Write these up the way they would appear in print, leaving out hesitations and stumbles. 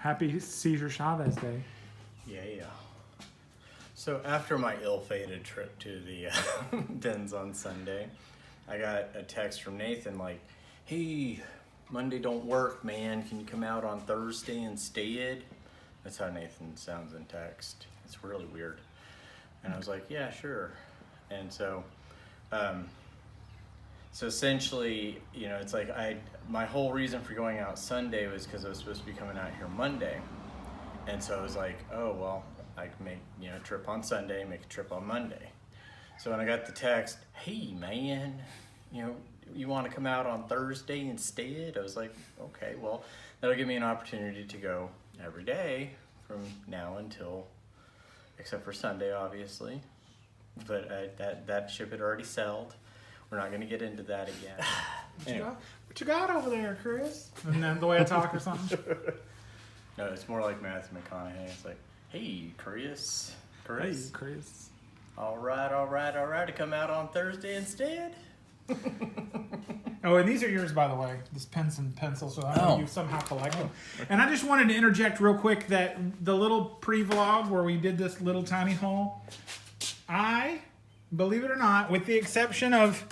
Happy Cesar Chavez Day. Yeah. So after my ill-fated trip to the Bins on Sunday, I got a text from Nathan like, hey, Monday don't work, man. Can you come out on Thursday instead? That's how Nathan sounds in text. It's really weird. And I was like, yeah, sure. And so essentially, it's like my whole reason for going out Sunday was because I was supposed to be coming out here Monday. And so I was like, oh, well, I can make, a trip on Sunday, make a trip on Monday. So when I got the text, hey, man, you want to come out on Thursday instead? I was like, okay, well, that'll give me an opportunity to go every day from now until, except for Sunday, obviously. But that ship had already sailed. We're not going to get into that again. What you got over there, Chris? Isn't that the way I talk or something? No, it's more like Matthew McConaughey. It's like, hey, Chris. Hey, Chris. All right, to come out on Thursday instead. Oh, and these are yours, by the way. This pens and pencils, so I know you somehow collect them. And I just wanted to interject real quick that the little pre-vlog where we did this little tiny haul, I, believe it or not, with the exception of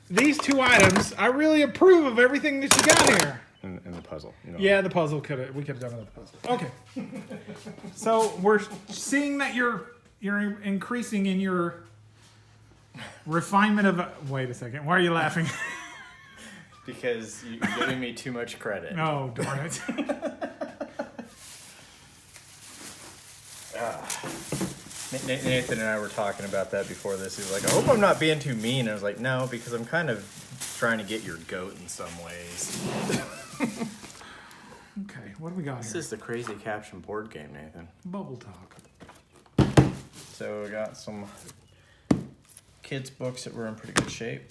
these two items, I really approve of everything that you got here. And the puzzle. Yeah, the puzzle we could have done with the puzzle. Okay. So we're seeing that you're increasing in your refinement of. Wait a second. Why are you laughing? Because you're giving me too much credit. Oh, darn it. Nathan and I were talking about that before this. He's like, I hope I'm not being too mean. And I was like, no, because I'm kind of trying to get your goat in some ways. Okay, what do we got This here? is the Crazy Caption board game, Nathan. Bubble talk. So we got some kids' books that were in pretty good shape.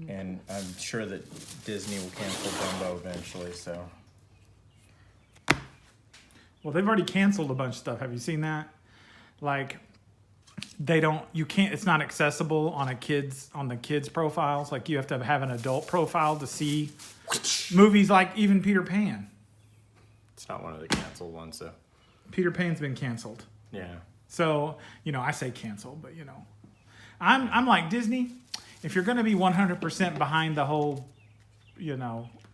And I'm sure that Disney will cancel Dumbo eventually, so. Well, they've already canceled a bunch of stuff. Have you seen that? Like, it's not accessible on the kids' profiles. Like, you have to have an adult profile to see movies like even Peter Pan. It's not one of the canceled ones, though. Peter Pan's been canceled. Yeah. So, I say canceled, but, I'm like Disney. If you're going to be 100% behind the whole,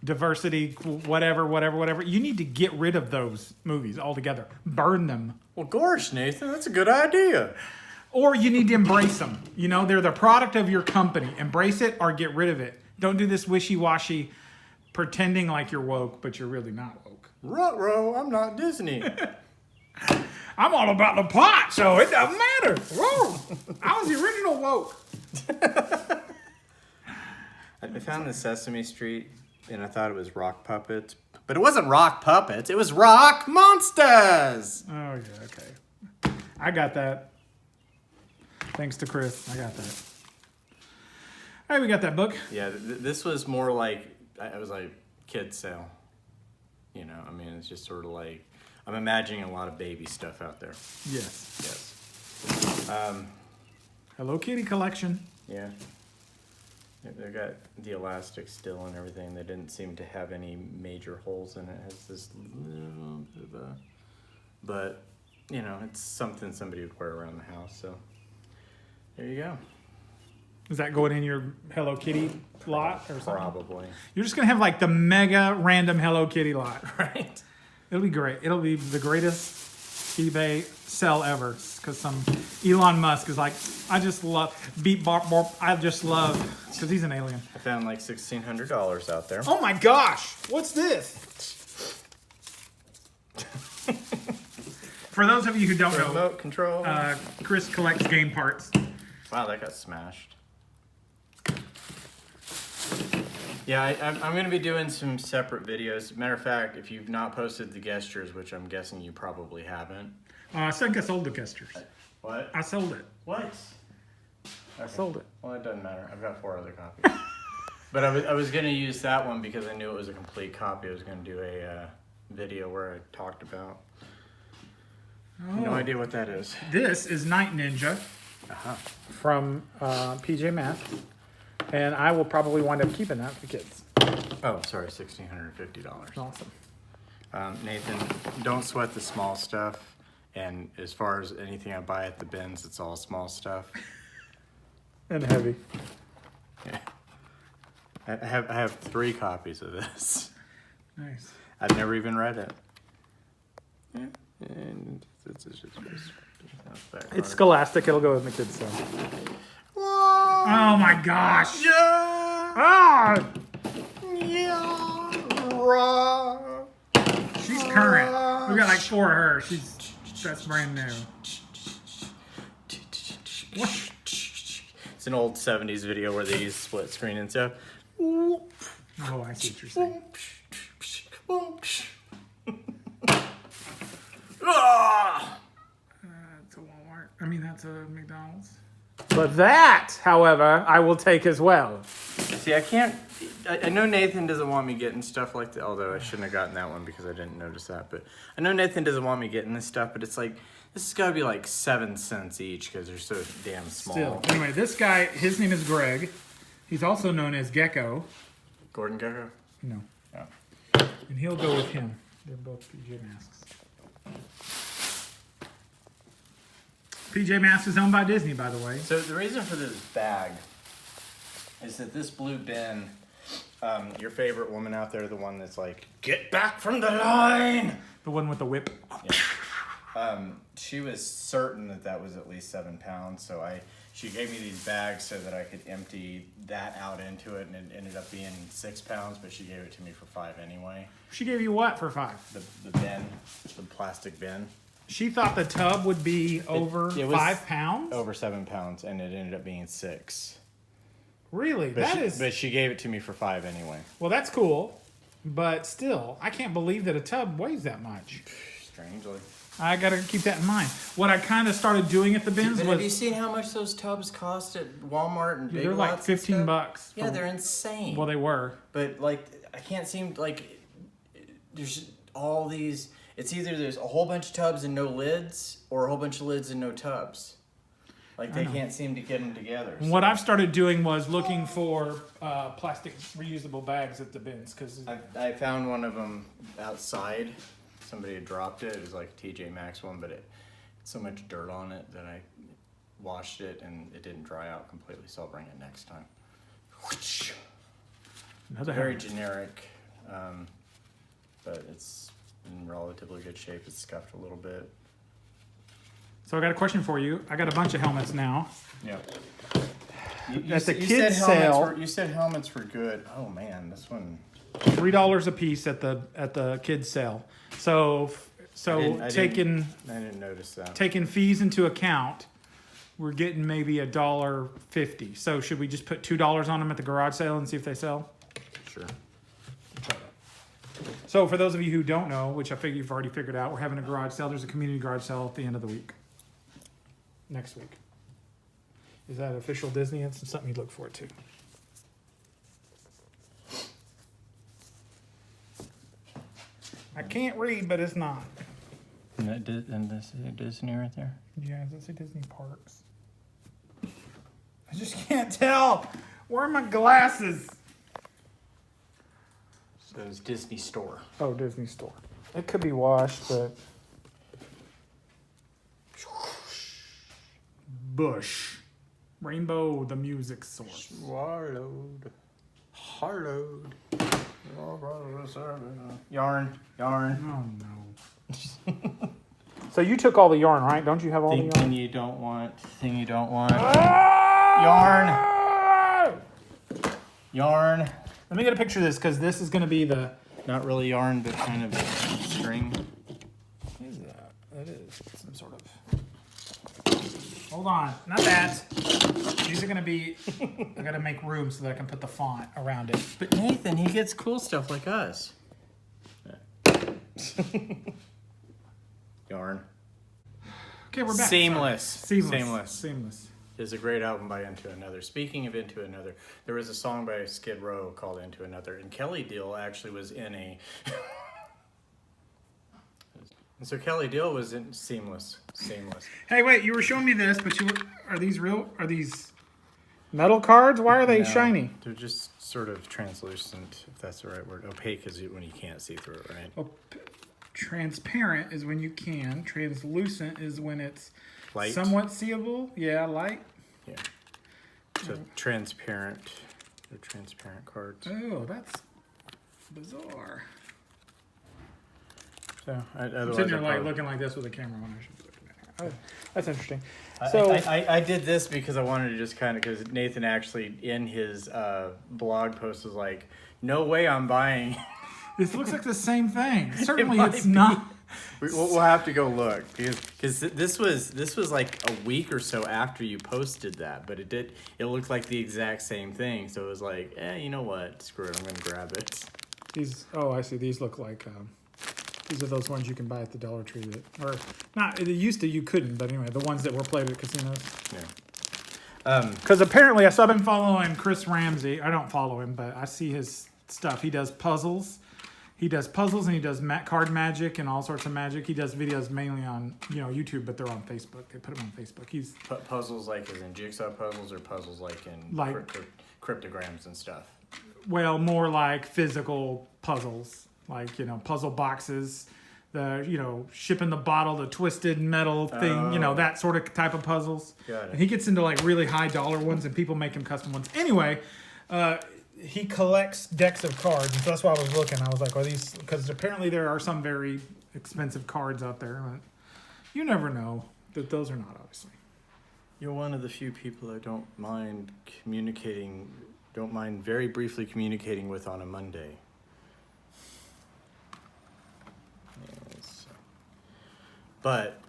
diversity, whatever, you need to get rid of those movies altogether. Burn them. Well, gosh, Nathan, that's a good idea. Or you need to embrace them. They're the product of your company. Embrace it or get rid of it. Don't do this wishy-washy pretending like you're woke, but you're really not woke. Ruh-roh, I'm not Disney. I'm all about the plot, so it doesn't matter. Whoa, I was the original woke. I found the Sesame Street, and I thought it was rock puppets. But it wasn't rock puppets. It was rock monsters. Oh, yeah, okay. I got that. Thanks to Chris. I got that. All right, we got that book. Yeah, this was more like, it was like kids sale. It's just sort of like, I'm imagining a lot of baby stuff out there. Yes. Hello Kitty collection. Yeah. They've got the elastic still and everything. They didn't seem to have any major holes in it. It has this little bit of a... But, it's something somebody would wear around the house, so... There you go. Is that going in your Hello Kitty lot or something? Probably. You're just going to have like the mega random Hello Kitty lot. Right. It'll be great. It'll be the greatest eBay sell ever. Because some Elon Musk is like, I just love, beep, bark, bark. I just love, because he's an alien. I found like $1,600 out there. Oh my gosh. What's this? For those of you who don't know, Remote control. Chris collects game parts. Wow, that got smashed. Yeah, I'm going to be doing some separate videos. Matter of fact, if you've not posted the gestures, which I'm guessing you probably haven't. I think I sold the gestures. What? I sold it. What? I sold it. Well, it doesn't matter. I've got 4 other copies. But I was going to use that one because I knew it was a complete copy. I was going to do a video where I talked about. No idea what that is. This is Night Ninja from PJ Masks. And I will probably wind up keeping that for the kids. Oh, sorry, $1,650. Awesome. Nathan, don't sweat the small stuff. And as far as anything I buy at the bins, it's all small stuff. And heavy. Yeah. I have 3 copies of this. Nice. I've never even read it. Yeah. And it's Scholastic. It'll go in the kids' cell. Oh my gosh! Yeah. Ah! Yeah. She's current. We got like 4 of her. That's brand new. What? It's an old 70s video where they use split screen and stuff. Oh, I see what you're saying. That's a Walmart. I mean, that's a McDonald's. But that, however, I will take as well. See, I know Nathan doesn't want me getting stuff like that, although I shouldn't have gotten that one because I didn't notice that. But I know Nathan doesn't want me getting this stuff, but it's like, this has got to be like 7 cents each because they're so damn small. Still. Anyway, this guy, his name is Greg. He's also known as Gecko. Gordon Gecko? No. Oh. And he'll go with him. They're both PJ Masks. PJ Masks is owned by Disney, by the way. So the reason for this bag is that this blue bin, your favorite woman out there, the one that's like, get back from the line! The one with the whip. Yeah. She was certain that was at least 7 pounds, so she gave me these bags so that I could empty that out into it, and it ended up being 6 pounds, but she gave it to me for 5 anyway. She gave you what for 5? The bin, the plastic bin. She thought the tub would be over it was 5 pounds? Over 7 pounds, and it ended up being 6. Really? But she gave it to me for 5 anyway. Well, that's cool, but still, I can't believe that a tub weighs that much. Strangely. I gotta keep that in mind. What I kind of started doing at the bins was... Have you seen how much those tubs cost at Walmart and Big They're like Lots $15. Yeah, they're insane. Well, they were. But like, I can't seem like there's all these. It's either there's a whole bunch of tubs and no lids, or a whole bunch of lids and no tubs. Like they can't seem to get them together. So. What I've started doing was looking for plastic reusable bags at the bins because I found one of them outside. Somebody had dropped it. It was like a TJ Maxx one, but it had so much dirt on it that I washed it and it didn't dry out completely. So I'll bring it next time. Another very generic, but it's in relatively good shape. It's scuffed a little bit. So I got a question for you. I got a bunch of helmets now. Yeah. At the kids sale, you said helmets were good. Oh man, this one. $3 a piece at the kids sale. So I didn't notice that. Taking fees into account, we're getting maybe $1.50. So should we just put $2 on them at the garage sale and see if they sell? Sure. So for those of you who don't know, which I figure you've already figured out, we're having a garage sale. There's a community garage sale at the end of the week. Next week. Is that official Disney? It's something you look forward to. I can't read, but it's not. And this is Disney right there? Yeah, does it say Disney Parks? I just can't tell. Where are my glasses? So it's Disney Store. Oh, Disney Store. It could be washed, but... Bush. Rainbow, the music source. Swallowed. Harlowed. Yarn. Oh, no. So you took all the yarn, right? Don't you have all the yarn? Thing you don't want. Yarn. Yarn. Let me get a picture of this, because this is going to be the... Not really yarn, but kind of string. What is that? That is some sort of... Hold on. Not that. These are going to be... I got to make room so that I can put the font around it. But Nathan, he gets cool stuff like us. Yarn. Okay, we're back. Seamless. Seamless. Is a great album by Into Another. Speaking of Into Another, there was a song by Skid Row called Into Another, and Kelly Deal actually was in a... And so Kelly Deal was in Seamless. Hey, wait, you were showing me this, but are these real? Are these... Metal cards? Why are they No, shiny? They're just sort of translucent, if that's the right word. Opaque is when you can't see through it, right? Transparent is when you can. Translucent is when it's Light. somewhat seeable. Yeah, light. Yeah. So transparent. They're transparent cards. Oh, that's bizarre. So I'm sitting here like looking like this with a camera on. I should be looking at here. Oh, that's interesting. So I did this because I wanted to just kind of, because Nathan actually in his blog post was like, "No way I'm buying." This looks like the same thing. Certainly, it's not. We'll have to go look because this was like a week or so after you posted that, but it looked like the exact same thing. So it was like, you know what? Screw it, I'm gonna grab it. I see. These look like these are those ones you can buy at the Dollar Tree or not. It used to you couldn't, but anyway, the ones that were played at casinos. Yeah. Because apparently, I've been following Chris Ramsey. I don't follow him, but I see his stuff. He does puzzles. He does puzzles and he does card magic and all sorts of magic. He does videos mainly on YouTube, but they're on Facebook. They put them on Facebook. He's puzzles like as in jigsaw puzzles or puzzles like in cryptograms and stuff. Well, more like physical puzzles, like puzzle boxes, the shipping the bottle, the twisted metal thing, that sort of type of puzzles. Got it. And he gets into like really high dollar ones, and people make him custom ones. Anyway. He collects decks of cards, and so that's why I was looking. I was like, "Are these?" Because apparently there are some very expensive cards out there, but you never know that those are not. Obviously, you're one of the few people I don't mind very briefly communicating with on a Monday. Yes. But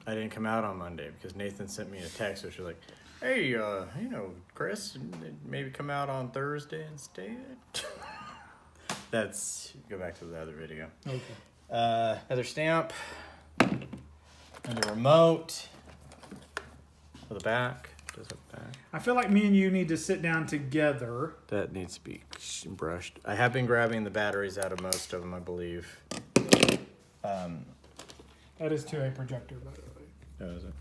I didn't come out on Monday because Nathan sent me a text which was like, "Hey, Chris, maybe come out on Thursday instead." Go back to the other video. Okay. Another stamp, and the remote for the back. Does it back? I feel like me and you need to sit down together. That needs to be brushed. I have been grabbing the batteries out of most of them, I believe. That is to a projector, by the way. Oh, is it?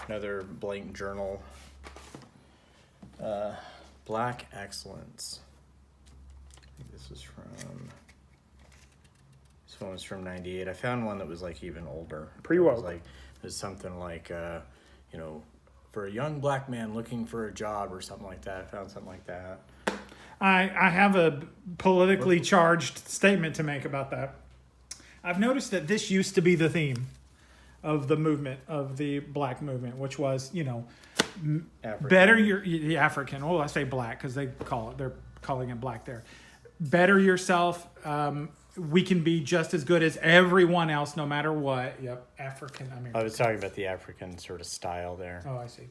Another blank journal. Black Excellence. I think this one was from 98. I found one that was like even older. Pre-woke. It was something like, for a young black man looking for a job or something like that. I found something like that. I have a politically charged statement to make about that. I've noticed that this used to be the theme of the movement, of the black movement, which was, better the African. Well, I say black because they're calling it black there. Better yourself. We can be just as good as everyone else, no matter what. Yep, African American. I was talking about the African sort of style there. Oh, I see.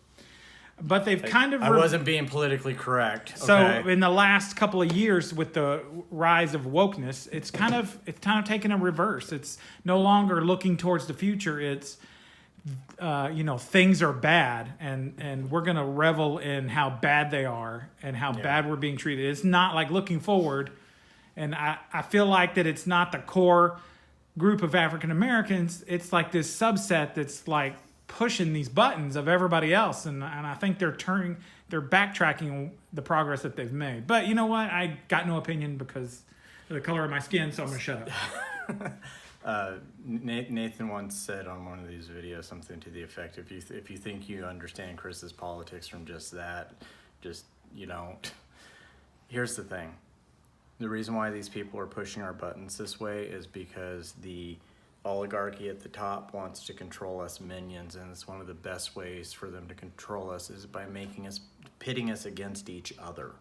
But they've kind of... I wasn't being politically correct. So okay. In the last couple of years with the rise of wokeness, it's kind of taken a reverse. It's no longer looking towards the future. It's, things are bad and we're going to revel in how bad they are and how bad we're being treated. It's not like looking forward. And I feel like that it's not the core group of African Americans. It's like this subset that's like pushing these buttons of everybody else, and I think they're backtracking the progress that they've made. But you know what? I got no opinion because of the color of my skin, so I'm gonna shut up. Nathan once said on one of these videos something to the effect, if you think you understand Chris's politics from just that, you don't. Here's the thing. The reason why these people are pushing our buttons this way is because the oligarchy at the top wants to control us minions, and it's one of the best ways for them to control us is by pitting us against each other.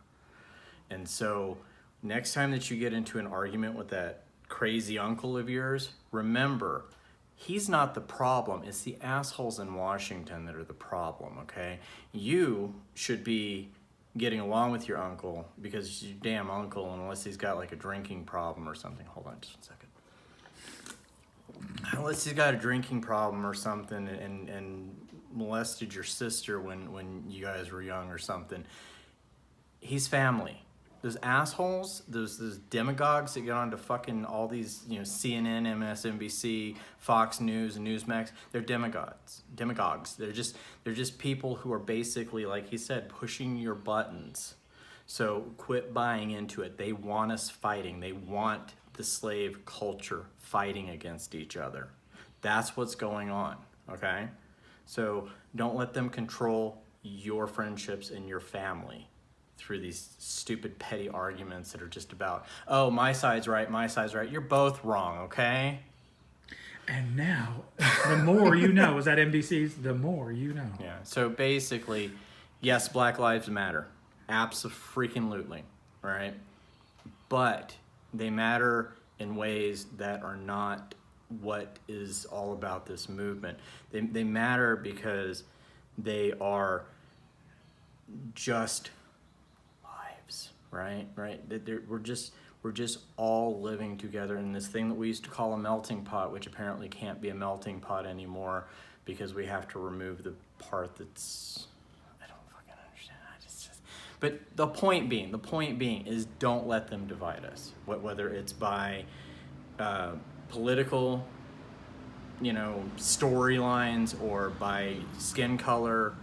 And so next time that you get into an argument with that crazy uncle of yours, remember, he's not the problem. It's the assholes in Washington that are the problem, okay? You should be getting along with your uncle because it's your damn uncle, unless he's got like a drinking problem or something. Hold on just 1 second. Unless he's got a drinking problem or something and molested your sister when you guys were young or something. He's family. those assholes, those demagogues that get onto fucking all these, CNN, MSNBC, Fox News, and Newsmax, they're demagogues. They're just people who are basically, like he said, pushing your buttons. So quit buying into it. They want us fighting. They want the slave culture fighting against each other. That's what's going on, okay? So don't let them control your friendships and your family through these stupid petty arguments that are just about, oh, my side's right, my side's right. You're both wrong, okay? And now, the more you know. Was that NBC's The More You Know? Yeah, so basically, yes, Black Lives Matter. Abso-freaking-lutely, right? But they matter in ways that are not what is all about this movement. They matter because they are just lives, right? We're just all living together in this thing that we used to call a melting pot, which apparently can't be a melting pot anymore because we have to remove the part that's, I don't fucking understand. But the point being is don't let them divide us. Whether it's by political, storylines, or by skin color,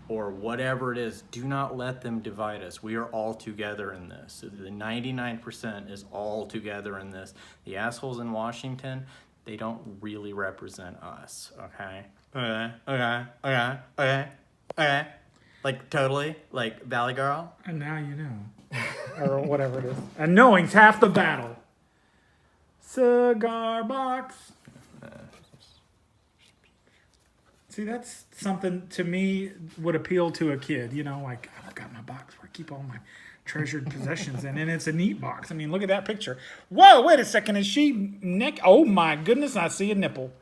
or whatever it is, do not let them divide us. We are all together in this. The 99% is all together in this. The assholes in Washington, they don't really represent us, okay? Okay. Like, totally? Like, Valley Girl? And now you know. Or whatever it is. And knowing's half the battle. Cigar box. See, that's something to me would appeal to a kid. Like, I've got my box where I keep all my treasured possessions in, and it's a neat box. I mean, look at that picture. Whoa, wait a second. Is she neck? Oh, my goodness, I see a nipple.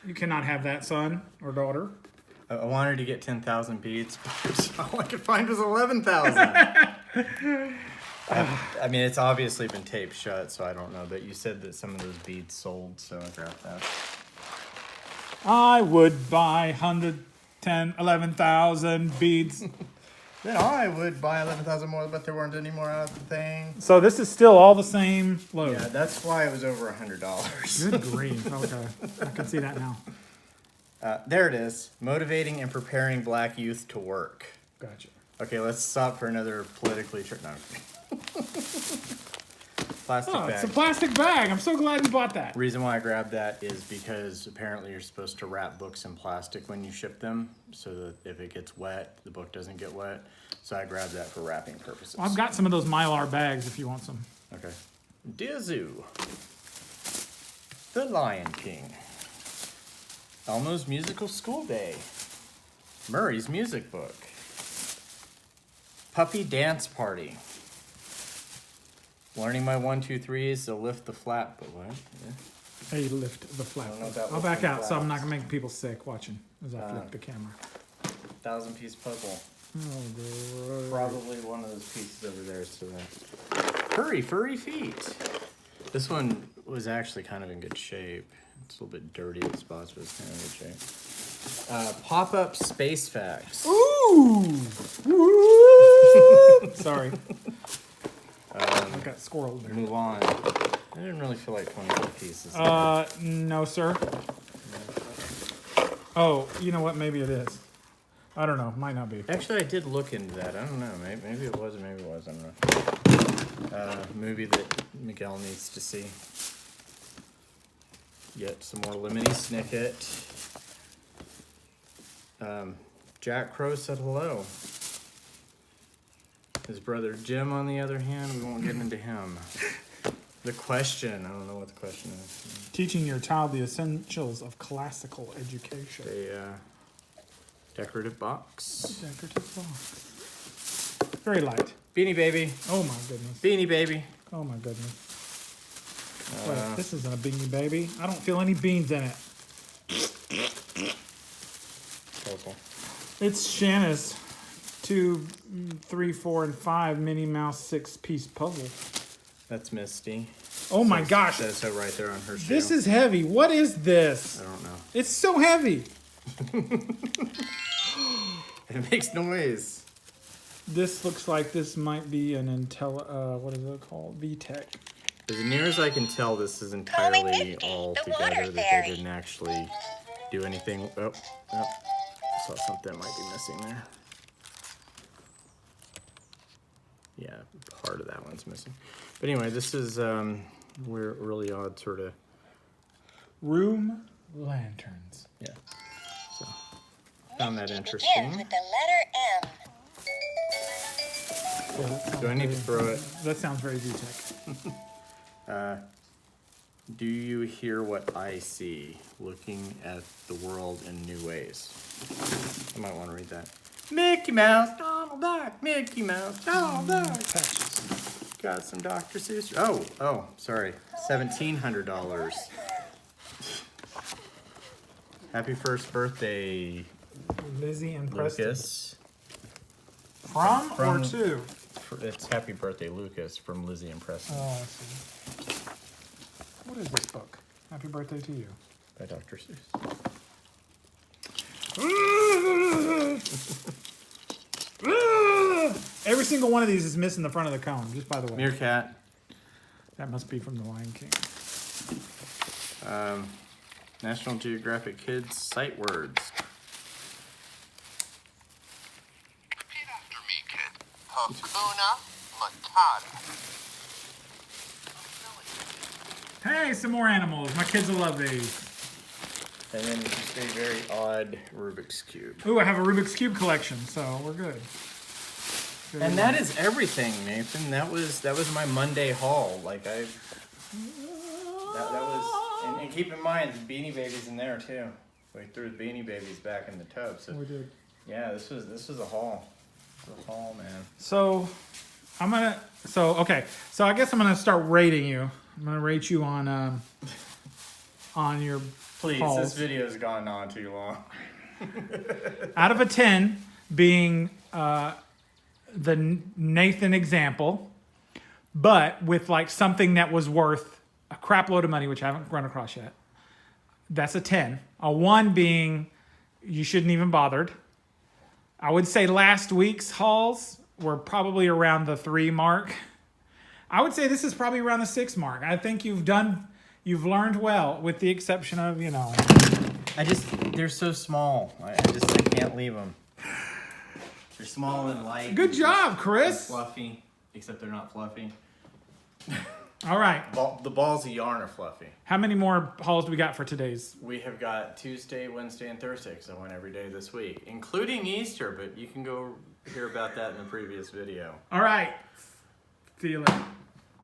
You cannot have that, son or daughter. I wanted to get 10,000 beads, but all I could find was 11,000. I mean, it's obviously been taped shut, so I don't know. But you said that some of those beads sold, so I grabbed that. I would buy 110, 11,000 beads. Then I would buy 11,000 more, but there weren't any more out of the thing. So this is still all the same load. Yeah, that's why it was over $100. Good grief. Okay, I can see that now. There it is. Motivating and preparing black youth to work. Gotcha. Okay, let's stop for another politically... Plastic bag. It's a plastic bag. I'm so glad you bought that. Reason why I grabbed that is because apparently you're supposed to wrap books in plastic when you ship them, so that if it gets wet, the book doesn't get wet. So I grabbed that for wrapping purposes. Well, I've got some of those Mylar bags if you want some. Okay. Dear Zoo, The Lion King, Elmo's Musical School Day, Murray's Music Book, Puppy Dance Party, Learning my 1, 2, 3s to lift the flat, but what? Yeah. Hey, lift the flap. I'll back out so I'm not going to make people sick watching as I flip the camera. 1,000-piece puzzle. Oh, God. Probably one of those pieces over there is to that. Furry feet. This one was actually kind of in good shape. It's a little bit dirty at spots, but it's kind of in good shape. Pop-up space facts. Ooh! Woo! Sorry. I got squirreled there. Move on. I didn't really feel like 24 pieces. No, sir. Oh, you know what? Maybe it is. I don't know. Might not be. Actually, I did look into that. I don't know. Maybe it was, maybe it wasn't. I don't know. Movie that Miguel needs to see. Yet some more Lemony Snicket. Jack Crow said hello. His brother Jim, on the other hand, we won't get into him. The question, I don't know what the question is. Teaching your child the essentials of classical education. A decorative box. Decorative box. Very light. Beanie Baby. Oh my goodness. Beanie Baby. Oh my goodness. Wait, this isn't a Beanie Baby. I don't feel any beans in it. Puzzle. It's Shanna's 2, 3, 4, and 5 Minnie Mouse 6-piece puzzle. That's Misty. Oh my gosh. Says so right there on her shoe. This is heavy. What is this? I don't know. It's so heavy. It makes noise. This looks like this might be an what is it called? VTech. As near as I can tell, this is entirely all together, that they didn't actually do anything. Oh, I saw something might be missing there. Yeah, part of that one's missing. But anyway, this is really odd sort of room lanterns. Yeah. So found that interesting. Begin with the letter M. Do I need to throw it? That sounds very VTech. Do you hear what I see? Looking at the world in new ways. I might want to read that. Mickey Mouse, Donald Duck, Mickey Mouse, Donald Duck. Patches. Got some Dr. Seuss. Oh, sorry. $1,700. Happy first birthday, Lizzie and Preston. Lucas. From or to? It's happy birthday, Lucas, from Lizzie and Preston. Oh, I see. What is this book? Happy birthday to you. By Dr. Seuss. Every single one of these is missing the front of the cone, just by the way. Meerkat. That must be from The Lion King. National Geographic Kids sight words. Repeat after me, kid. Hakuna Matata. Hey, some more animals. My kids will love these. And then just a very odd Rubik's Cube. Ooh, I have a Rubik's Cube collection, so we're good. And that is everything, Nathan. That was my Monday haul. Like that was, and keep in mind the Beanie Babies in there too. We threw the Beanie Babies back in the tub. So We did. yeah, this was a haul. It was a haul, man. So okay. So I guess I'm gonna start rating you. I'm gonna rate you on your Please, hauls. this video has gone on too long. Out of a 10 being the Nathan example, but with like something that was worth a crap load of money, which I haven't run across yet. That's a 10. A 1 being you shouldn't even bothered. I would say last week's hauls were probably around the 3 mark. I would say this is probably around the 6 mark. I think you've learned well, with the exception of, They're so small. I can't leave them. They're small and light. Good job, Chris. And fluffy, except they're not fluffy. All right. The balls of yarn are fluffy. How many more hauls do we got for today's? We have got Tuesday, Wednesday, and Thursday, because I went every day this week, including Easter, but you can go hear about that in the previous video. All right. See you later.